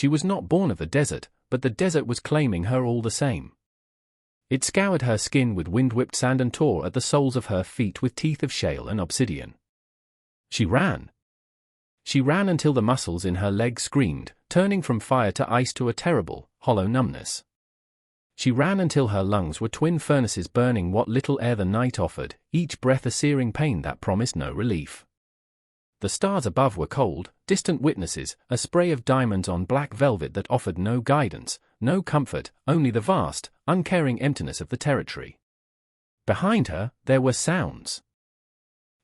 She was not born of the desert, but the desert was claiming her all the same. It scoured her skin with wind-whipped sand and tore at the soles of her feet with teeth of shale and obsidian. She ran. She ran until the muscles in her legs screamed, turning from fire to ice to a terrible, hollow numbness. She ran until her lungs were twin furnaces burning what little air the night offered, each breath a searing pain that promised no relief. The stars above were cold, distant witnesses, a spray of diamonds on black velvet that offered no guidance, no comfort, only the vast, uncaring emptiness of the territory. Behind her, there were sounds.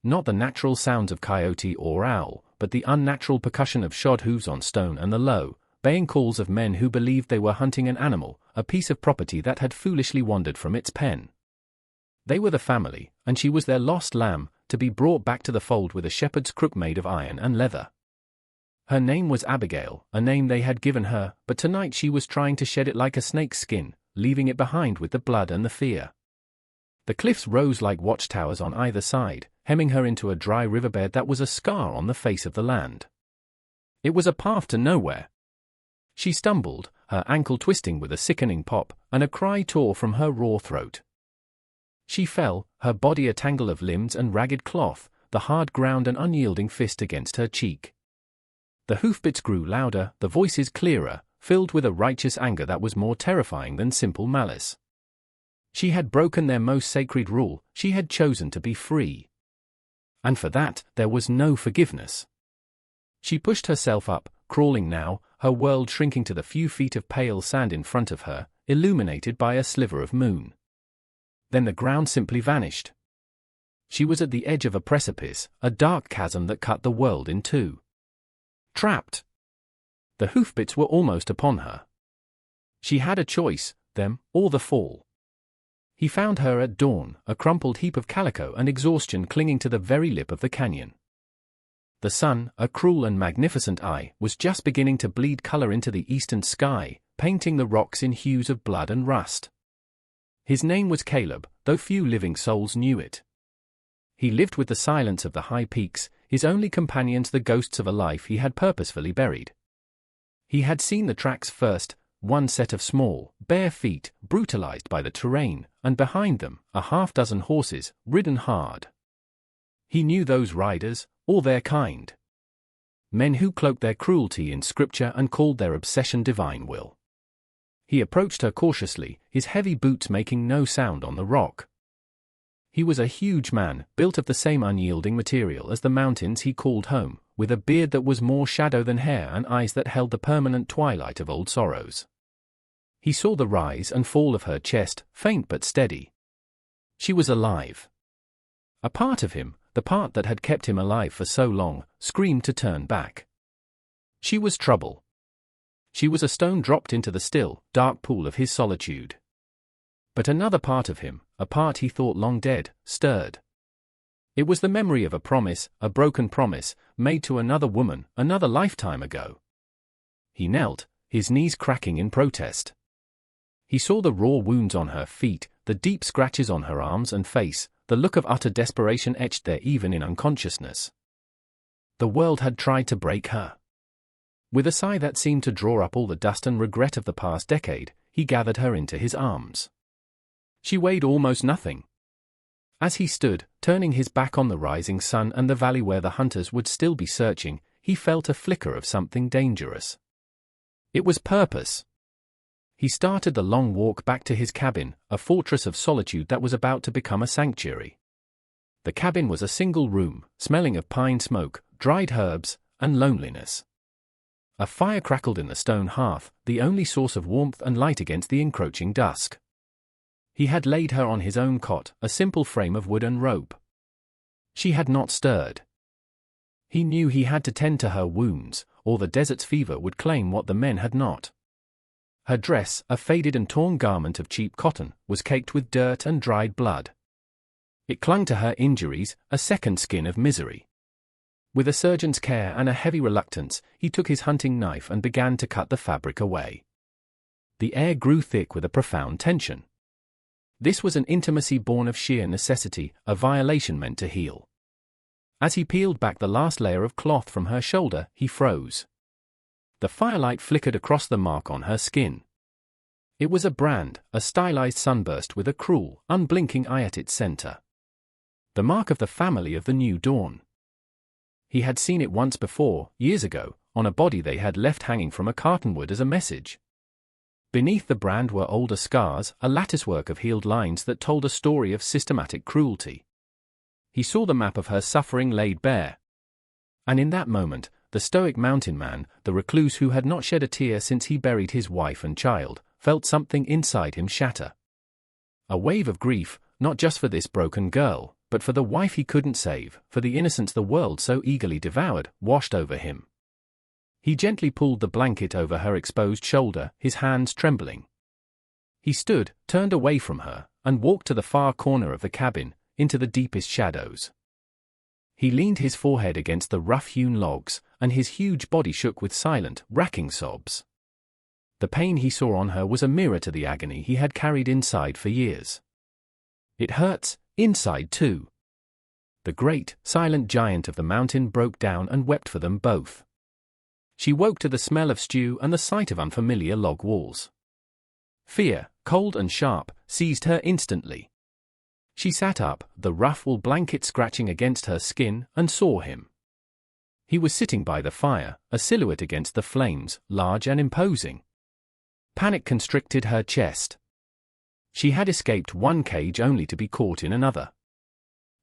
Not the natural sounds of coyote or owl, but the unnatural percussion of shod hooves on stone and the low, baying calls of men who believed they were hunting an animal, a piece of property that had foolishly wandered from its pen. They were the family, and she was their lost lamb, to be brought back to the fold with a shepherd's crook made of iron and leather. Her name was Abigail, a name they had given her, but tonight she was trying to shed it like a snake's skin, leaving it behind with the blood and the fear. The cliffs rose like watchtowers on either side, hemming her into a dry riverbed that was a scar on the face of the land. It was a path to nowhere. She stumbled, her ankle twisting with a sickening pop, and a cry tore from her raw throat. She fell, her body a tangle of limbs and ragged cloth, the hard ground an unyielding fist against her cheek. The hoofbeats grew louder, the voices clearer, filled with a righteous anger that was more terrifying than simple malice. She had broken their most sacred rule, she had chosen to be free. And for that, there was no forgiveness. She pushed herself up, crawling now, her world shrinking to the few feet of pale sand in front of her, illuminated by a sliver of moon. Then the ground simply vanished. She was at the edge of a precipice, a dark chasm that cut the world in two. Trapped. The hoofbeats were almost upon her. She had a choice, them, or the fall. He found her at dawn, a crumpled heap of calico and exhaustion clinging to the very lip of the canyon. The sun, a cruel and magnificent eye, was just beginning to bleed color into the eastern sky, painting the rocks in hues of blood and rust. His name was Caleb, though few living souls knew it. He lived with the silence of the high peaks, his only companions the ghosts of a life he had purposefully buried. He had seen the tracks first, one set of small, bare feet, brutalized by the terrain, and behind them, a half-dozen horses, ridden hard. He knew those riders, all their kind. Men who cloaked their cruelty in scripture and called their obsession divine will. He approached her cautiously, his heavy boots making no sound on the rock. He was a huge man, built of the same unyielding material as the mountains he called home, with a beard that was more shadow than hair and eyes that held the permanent twilight of old sorrows. He saw the rise and fall of her chest, faint but steady. She was alive. A part of him, the part that had kept him alive for so long, screamed to turn back. She was trouble. She was a stone dropped into the still, dark pool of his solitude. But another part of him, a part he thought long dead, stirred. It was the memory of a promise, a broken promise, made to another woman, another lifetime ago. He knelt, his knees cracking in protest. He saw the raw wounds on her feet, the deep scratches on her arms and face, the look of utter desperation etched there even in unconsciousness. The world had tried to break her. With a sigh that seemed to draw up all the dust and regret of the past decade, he gathered her into his arms. She weighed almost nothing. As he stood, turning his back on the rising sun and the valley where the hunters would still be searching, he felt a flicker of something dangerous. It was purpose. He started the long walk back to his cabin, a fortress of solitude that was about to become a sanctuary. The cabin was a single room, smelling of pine smoke, dried herbs, and loneliness. A fire crackled in the stone hearth, the only source of warmth and light against the encroaching dusk. He had laid her on his own cot, a simple frame of wood and rope. She had not stirred. He knew he had to tend to her wounds, or the desert's fever would claim what the men had not. Her dress, a faded and torn garment of cheap cotton, was caked with dirt and dried blood. It clung to her injuries, a second skin of misery. With a surgeon's care and a heavy reluctance, he took his hunting knife and began to cut the fabric away. The air grew thick with a profound tension. This was an intimacy born of sheer necessity, a violation meant to heal. As he peeled back the last layer of cloth from her shoulder, he froze. The firelight flickered across the mark on her skin. It was a brand, a stylized sunburst with a cruel, unblinking eye at its center. The mark of the family of the New Dawn. He had seen it once before, years ago, on a body they had left hanging from a cartonwood as a message. Beneath the brand were older scars, a latticework of healed lines that told a story of systematic cruelty. He saw the map of her suffering laid bare. And in that moment, the stoic mountain man, the recluse who had not shed a tear since he buried his wife and child, felt something inside him shatter. A wave of grief, not just for this broken girl, but for the wife he couldn't save, for the innocence the world so eagerly devoured, washed over him. He gently pulled the blanket over her exposed shoulder, his hands trembling. He stood, turned away from her, and walked to the far corner of the cabin, into the deepest shadows. He leaned his forehead against the rough-hewn logs, and his huge body shook with silent, racking sobs. The pain he saw on her was a mirror to the agony he had carried inside for years. It hurts, inside too. The great, silent giant of the mountain broke down and wept for them both. She woke to the smell of stew and the sight of unfamiliar log walls. Fear, cold and sharp, seized her instantly. She sat up, the rough wool blanket scratching against her skin, and saw him. He was sitting by the fire, a silhouette against the flames, large and imposing. Panic constricted her chest. She had escaped one cage only to be caught in another.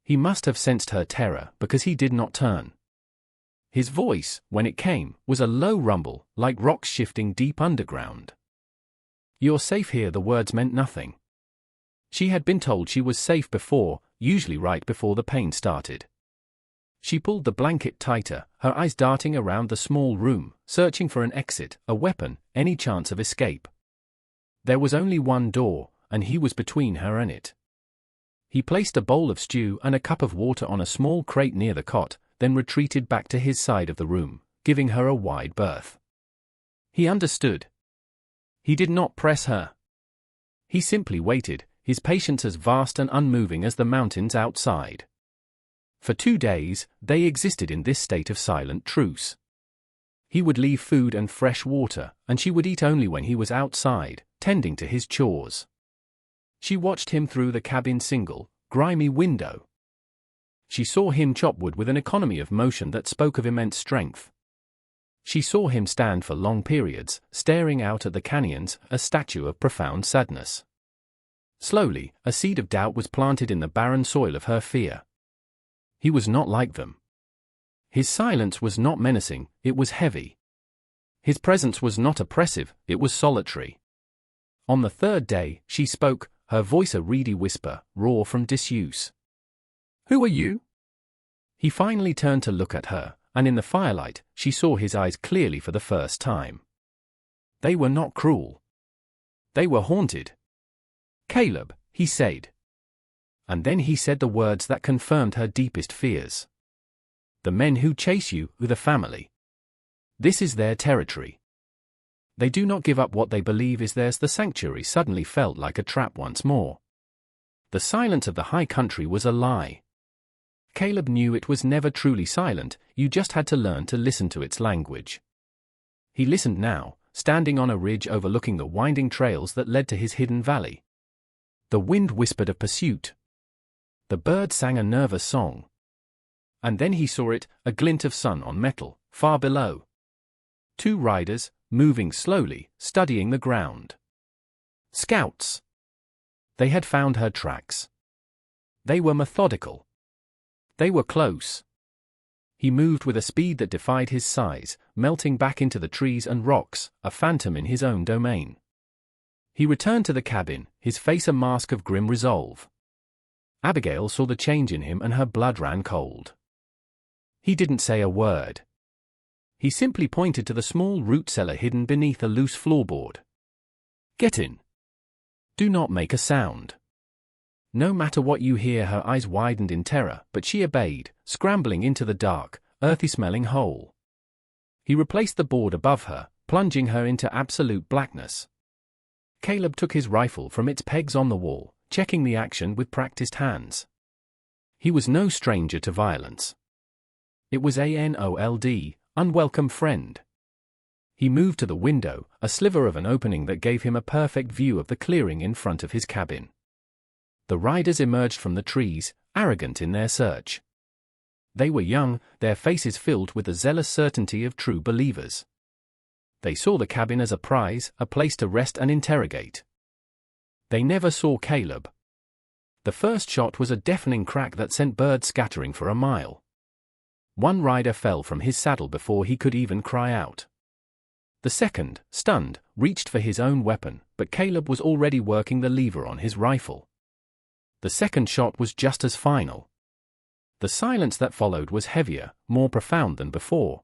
He must have sensed her terror because he did not turn. His voice, when it came, was a low rumble, like rocks shifting deep underground. "You're safe here." The words meant nothing. She had been told she was safe before, usually right before the pain started. She pulled the blanket tighter, her eyes darting around the small room, searching for an exit, a weapon, any chance of escape. There was only one door, and he was between her and it. He placed a bowl of stew and a cup of water on a small crate near the cot, then retreated back to his side of the room, giving her a wide berth. He understood. He did not press her. He simply waited, his patience as vast and unmoving as the mountains outside. For 2 days, they existed in this state of silent truce. He would leave food and fresh water, and she would eat only when he was outside, tending to his chores. She watched him through the cabin's single, grimy window. She saw him chop wood with an economy of motion that spoke of immense strength. She saw him stand for long periods, staring out at the canyons, a statue of profound sadness. Slowly, a seed of doubt was planted in the barren soil of her fear. He was not like them. His silence was not menacing, it was heavy. His presence was not oppressive, it was solitary. On the 3rd day, she spoke, her voice a reedy whisper, raw from disuse. "Who are you?" He finally turned to look at her, and in the firelight, she saw his eyes clearly for the first time. They were not cruel. They were haunted. "Caleb," he said. And then he said the words that confirmed her deepest fears. "The men who chase you are the family. This is their territory. They do not give up what they believe is theirs." The sanctuary suddenly felt like a trap once more. The silence of the high country was a lie. Caleb knew it was never truly silent, you just had to learn to listen to its language. He listened now, standing on a ridge overlooking the winding trails that led to his hidden valley. The wind whispered of pursuit. The bird sang a nervous song. And then he saw it, a glint of sun on metal, far below. 2 riders, moving slowly, studying the ground. Scouts. They had found her tracks. They were methodical. They were close. He moved with a speed that defied his size, melting back into the trees and rocks, a phantom in his own domain. He returned to the cabin, his face a mask of grim resolve. Abigail saw the change in him and her blood ran cold. He didn't say a word. He simply pointed to the small root cellar hidden beneath a loose floorboard. "Get in. Do not make a sound." No matter what you hear. Her eyes widened in terror, but she obeyed, scrambling into the dark, earthy-smelling hole. He replaced the board above her, plunging her into absolute blackness. Caleb took his rifle from its pegs on the wall, checking the action with practiced hands. He was no stranger to violence. It was ANOLD, unwelcome friend. He moved to the window, a sliver of an opening that gave him a perfect view of the clearing in front of his cabin. The riders emerged from the trees, arrogant in their search. They were young, their faces filled with the zealous certainty of true believers. They saw the cabin as a prize, a place to rest and interrogate. They never saw Caleb. The first shot was a deafening crack that sent birds scattering for a mile. One rider fell from his saddle before he could even cry out. The second, stunned, reached for his own weapon, but Caleb was already working the lever on his rifle. The second shot was just as final. The silence that followed was heavier, more profound than before.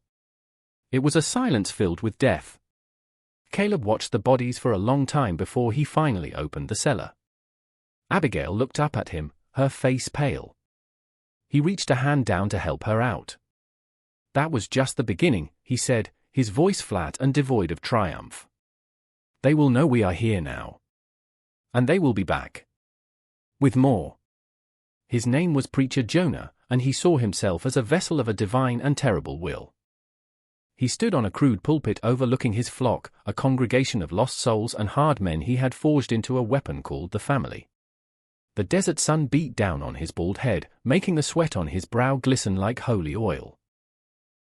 It was a silence filled with death. Caleb watched the bodies for a long time before he finally opened the cellar. Abigail looked up at him, her face pale. He reached a hand down to help her out. "That was just the beginning," he said, his voice flat and devoid of triumph. "They will know we are here now. And they will be back. With more." His name was Preacher Jonah, and he saw himself as a vessel of a divine and terrible will. He stood on a crude pulpit overlooking his flock, a congregation of lost souls and hard men he had forged into a weapon called the family. The desert sun beat down on his bald head, making the sweat on his brow glisten like holy oil.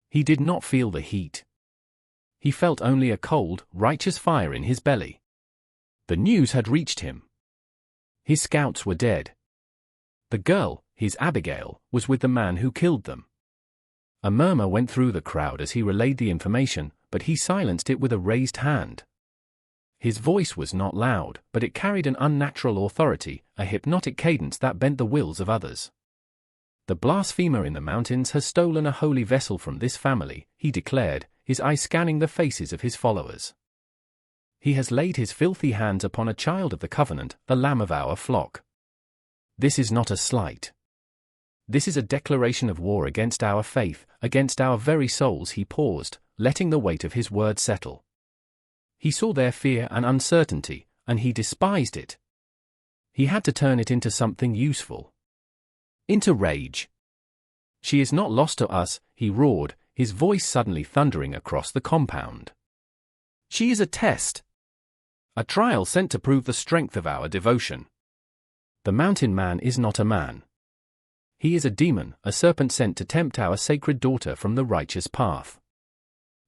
He did not feel the heat. He felt only a cold, righteous fire in his belly. The news had reached him. His scouts were dead. The girl, his Abigail, was with the man who killed them. A murmur went through the crowd as he relayed the information, but he silenced it with a raised hand. His voice was not loud, but it carried an unnatural authority, a hypnotic cadence that bent the wills of others. "The blasphemer in the mountains has stolen a holy vessel from this family," he declared, his eyes scanning the faces of his followers. "He has laid his filthy hands upon a child of the covenant, the lamb of our flock. This is not a slight. This is a declaration of war against our faith, against our very souls." He paused, letting the weight of his words settle. He saw their fear and uncertainty, and he despised it. He had to turn it into something useful. Into rage. "She is not lost to us," he roared, his voice suddenly thundering across the compound. "She is a test. A trial sent to prove the strength of our devotion. The mountain man is not a man. He is a demon, a serpent sent to tempt our sacred daughter from the righteous path."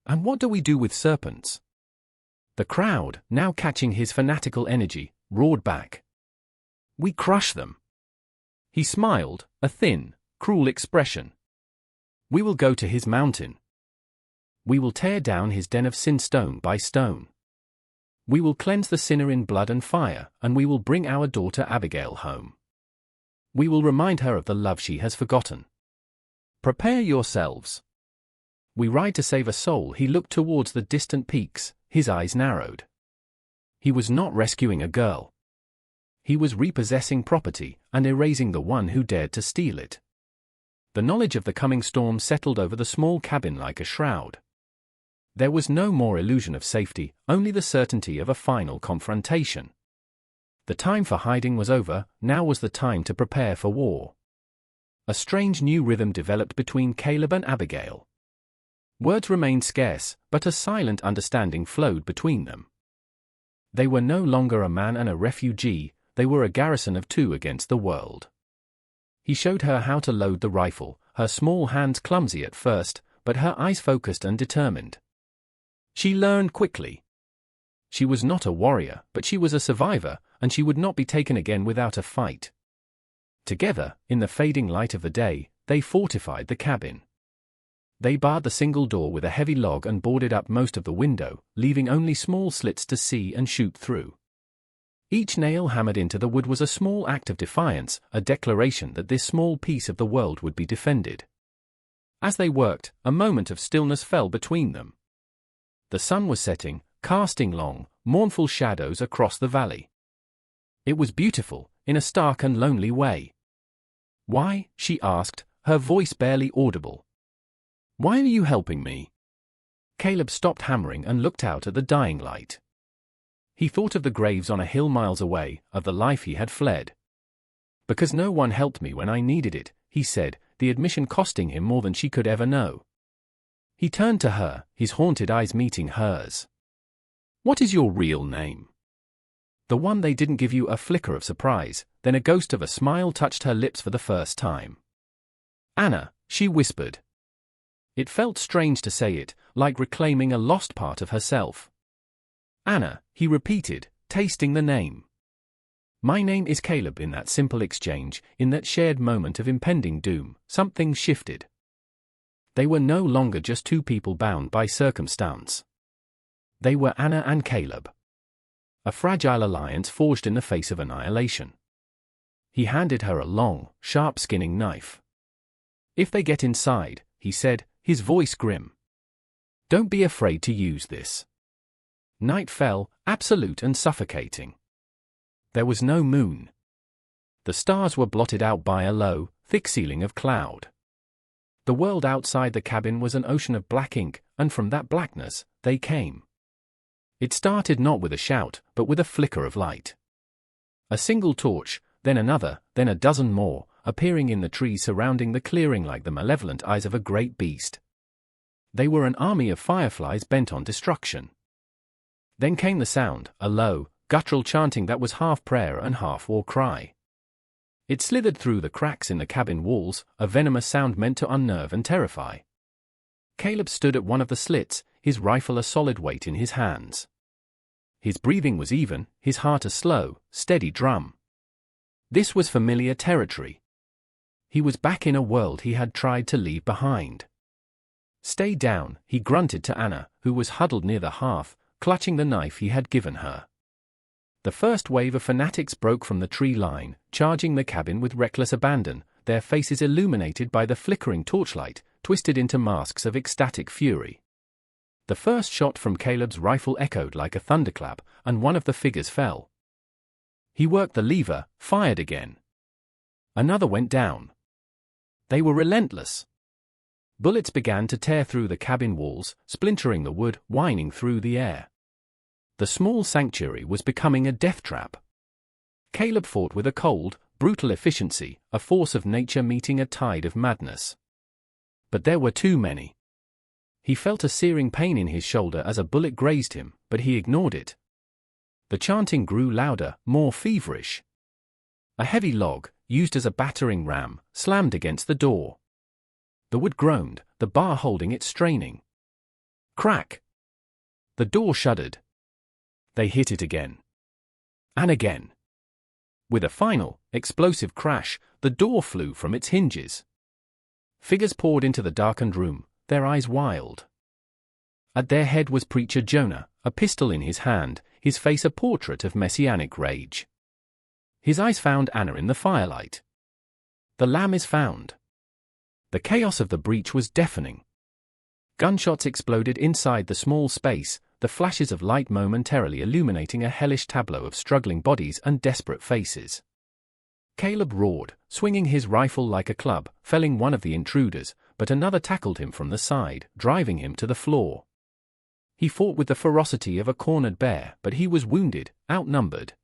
"And what do we do with serpents?" The crowd, now catching his fanatical energy, roared back. "We crush them." He smiled, a thin, cruel expression. "We will go to his mountain. We will tear down his den of sin stone by stone. We will cleanse the sinner in blood and fire, and we will bring our daughter Abigail home. We will remind her of the love she has forgotten. Prepare yourselves. We ride to save a soul." He looked towards the distant peaks, his eyes narrowed. He was not rescuing a girl. He was repossessing property and erasing the one who dared to steal it. The knowledge of the coming storm settled over the small cabin like a shroud. There was no more illusion of safety, only the certainty of a final confrontation. The time for hiding was over, now was the time to prepare for war. A strange new rhythm developed between Caleb and Abigail. Words remained scarce, but a silent understanding flowed between them. They were no longer a man and a refugee, they were a garrison of two against the world. He showed her how to load the rifle, her small hands clumsy at first, but her eyes focused and determined. She learned quickly. She was not a warrior, but she was a survivor, and she would not be taken again without a fight. Together, in the fading light of the day, they fortified the cabin. They barred the single door with a heavy log and boarded up most of the window, leaving only small slits to see and shoot through. Each nail hammered into the wood was a small act of defiance, a declaration that this small piece of the world would be defended. As they worked, a moment of stillness fell between them. The sun was setting, casting long, mournful shadows across the valley. It was beautiful, in a stark and lonely way. "Why?" she asked, her voice barely audible. "Why are you helping me?" Caleb stopped hammering and looked out at the dying light. He thought of the graves on a hill miles away, of the life he had fled. "Because no one helped me when I needed it," he said, the admission costing him more than she could ever know. He turned to her, his haunted eyes meeting hers. "What is your real name?" The one they didn't give you. A flicker of surprise, then a ghost of a smile touched her lips for the first time. "Anna," she whispered. It felt strange to say it, like reclaiming a lost part of herself. "Anna," he repeated, tasting the name. "My name is Caleb." In that simple exchange, in that shared moment of impending doom, something shifted. They were no longer just two people bound by circumstance. They were Anna and Caleb. A fragile alliance forged in the face of annihilation. He handed her a long, sharp skinning knife. "If they get inside," he said, his voice grim, "don't be afraid to use this." Night fell, absolute and suffocating. There was no moon. The stars were blotted out by a low, thick ceiling of cloud. The world outside the cabin was an ocean of black ink, and from that blackness, they came. It started not with a shout, but with a flicker of light. A single torch, then another, then a dozen more, appearing in the trees surrounding the clearing like the malevolent eyes of a great beast. They were an army of fireflies bent on destruction. Then came the sound, a low, guttural chanting that was half prayer and half war cry. It slithered through the cracks in the cabin walls, a venomous sound meant to unnerve and terrify. Caleb stood at one of the slits, his rifle a solid weight in his hands. His breathing was even, his heart a slow, steady drum. This was familiar territory. He was back in a world he had tried to leave behind. "Stay down," he grunted to Anna, who was huddled near the hearth, clutching the knife he had given her. The first wave of fanatics broke from the tree line, charging the cabin with reckless abandon, their faces illuminated by the flickering torchlight, twisted into masks of ecstatic fury. The first shot from Caleb's rifle echoed like a thunderclap, and one of the figures fell. He worked the lever, fired again. Another went down. They were relentless. Bullets began to tear through the cabin walls, splintering the wood, whining through the air. The small sanctuary was becoming a death trap. Caleb fought with a cold, brutal efficiency, a force of nature meeting a tide of madness. But there were too many. He felt a searing pain in his shoulder as a bullet grazed him, but he ignored it. The chanting grew louder, more feverish. A heavy log, used as a battering ram, slammed against the door. The wood groaned, the bar holding it straining. Crack! The door shuddered. They hit it again. And again. With a final, explosive crash, the door flew from its hinges. Figures poured into the darkened room, their eyes wild. At their head was Preacher Jonah, a pistol in his hand, his face a portrait of messianic rage. His eyes found Anna in the firelight. The lamb is found. The chaos of the breach was deafening. Gunshots exploded inside the small space, the flashes of light momentarily illuminating a hellish tableau of struggling bodies and desperate faces. Caleb roared, swinging his rifle like a club, felling one of the intruders, but another tackled him from the side, driving him to the floor. He fought with the ferocity of a cornered bear, but he was wounded, outnumbered.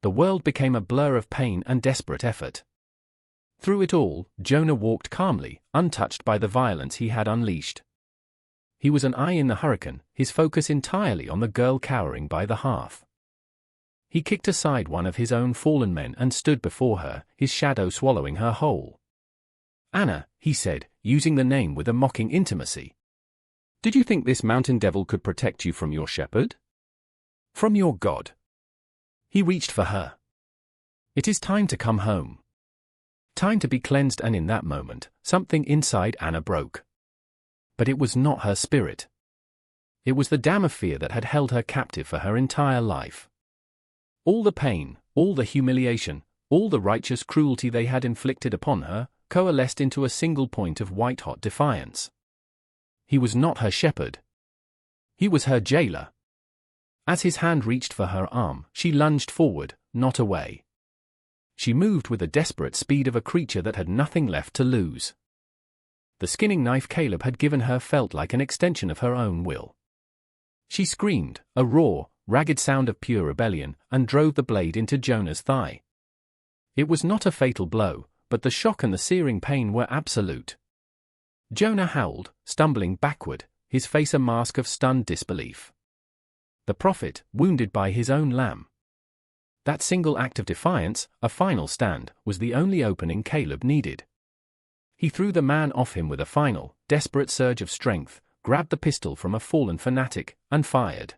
The world became a blur of pain and desperate effort. Through it all, Jonah walked calmly, untouched by the violence he had unleashed. He was an eye in the hurricane, his focus entirely on the girl cowering by the hearth. He kicked aside one of his own fallen men and stood before her, his shadow swallowing her whole. "Anna," he said, using the name with a mocking intimacy. "Did you think this mountain devil could protect you from your shepherd? From your God?" He reached for her. "It is time to come home. Time to be cleansed," and in that moment, something inside Anna broke. But it was not her spirit. It was the dam of fear that had held her captive for her entire life. All the pain, all the humiliation, all the righteous cruelty they had inflicted upon her, coalesced into a single point of white-hot defiance. He was not her shepherd. He was her jailer. As his hand reached for her arm, she lunged forward, not away. She moved with the desperate speed of a creature that had nothing left to lose. The skinning knife Caleb had given her felt like an extension of her own will. She screamed, a raw, ragged sound of pure rebellion, and drove the blade into Jonah's thigh. It was not a fatal blow, but the shock and the searing pain were absolute. Jonah howled, stumbling backward, his face a mask of stunned disbelief. The prophet, wounded by his own lamb. That single act of defiance, a final stand, was the only opening Caleb needed. He threw the man off him with a final, desperate surge of strength, grabbed the pistol from a fallen fanatic, and fired.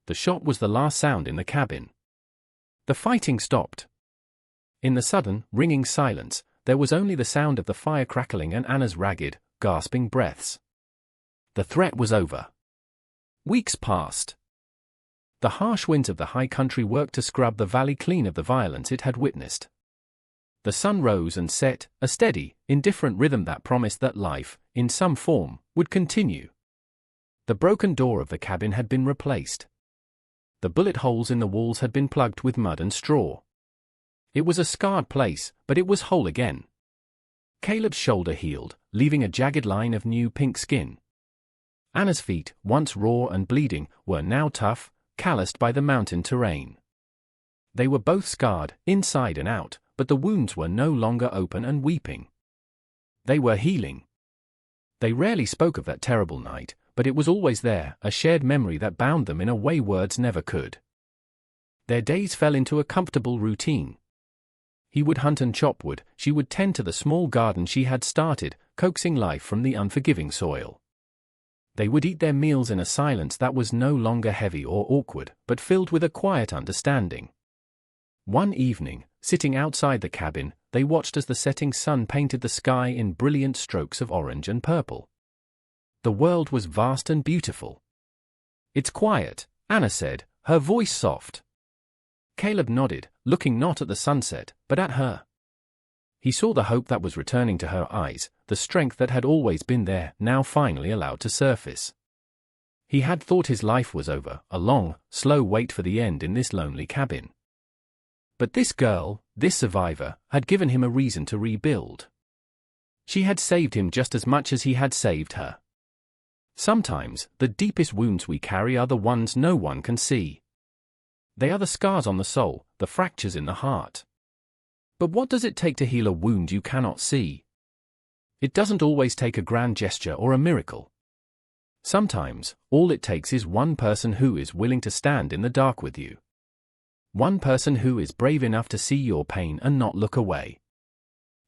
The shot was the last sound in the cabin. The fighting stopped. In the sudden, ringing silence, there was only the sound of the fire crackling and Anna's ragged, gasping breaths. The threat was over. Weeks passed. The harsh winds of the high country worked to scrub the valley clean of the violence it had witnessed. The sun rose and set, a steady, indifferent rhythm that promised that life, in some form, would continue. The broken door of the cabin had been replaced. The bullet holes in the walls had been plugged with mud and straw. It was a scarred place, but it was whole again. Caleb's shoulder healed, leaving a jagged line of new pink skin. Anna's feet, once raw and bleeding, were now tough, calloused by the mountain terrain. They were both scarred, inside and out, but the wounds were no longer open and weeping. They were healing. They rarely spoke of that terrible night, but it was always there, a shared memory that bound them in a way words never could. Their days fell into a comfortable routine. He would hunt and chop wood, she would tend to the small garden she had started, coaxing life from the unforgiving soil. They would eat their meals in a silence that was no longer heavy or awkward, but filled with a quiet understanding. One evening, sitting outside the cabin, they watched as the setting sun painted the sky in brilliant strokes of orange and purple. The world was vast and beautiful. "It's quiet," Anna said, her voice soft. Caleb nodded, looking not at the sunset, but at her. He saw the hope that was returning to her eyes, the strength that had always been there, now finally allowed to surface. He had thought his life was over, a long, slow wait for the end in this lonely cabin. But this girl, this survivor, had given him a reason to rebuild. She had saved him just as much as he had saved her. Sometimes, the deepest wounds we carry are the ones no one can see. They are the scars on the soul, the fractures in the heart. But what does it take to heal a wound you cannot see? It doesn't always take a grand gesture or a miracle. Sometimes, all it takes is one person who is willing to stand in the dark with you. One person who is brave enough to see your pain and not look away.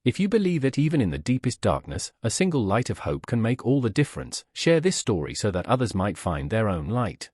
If you believe that even in the deepest darkness, a single light of hope can make all the difference, share this story so that others might find their own light.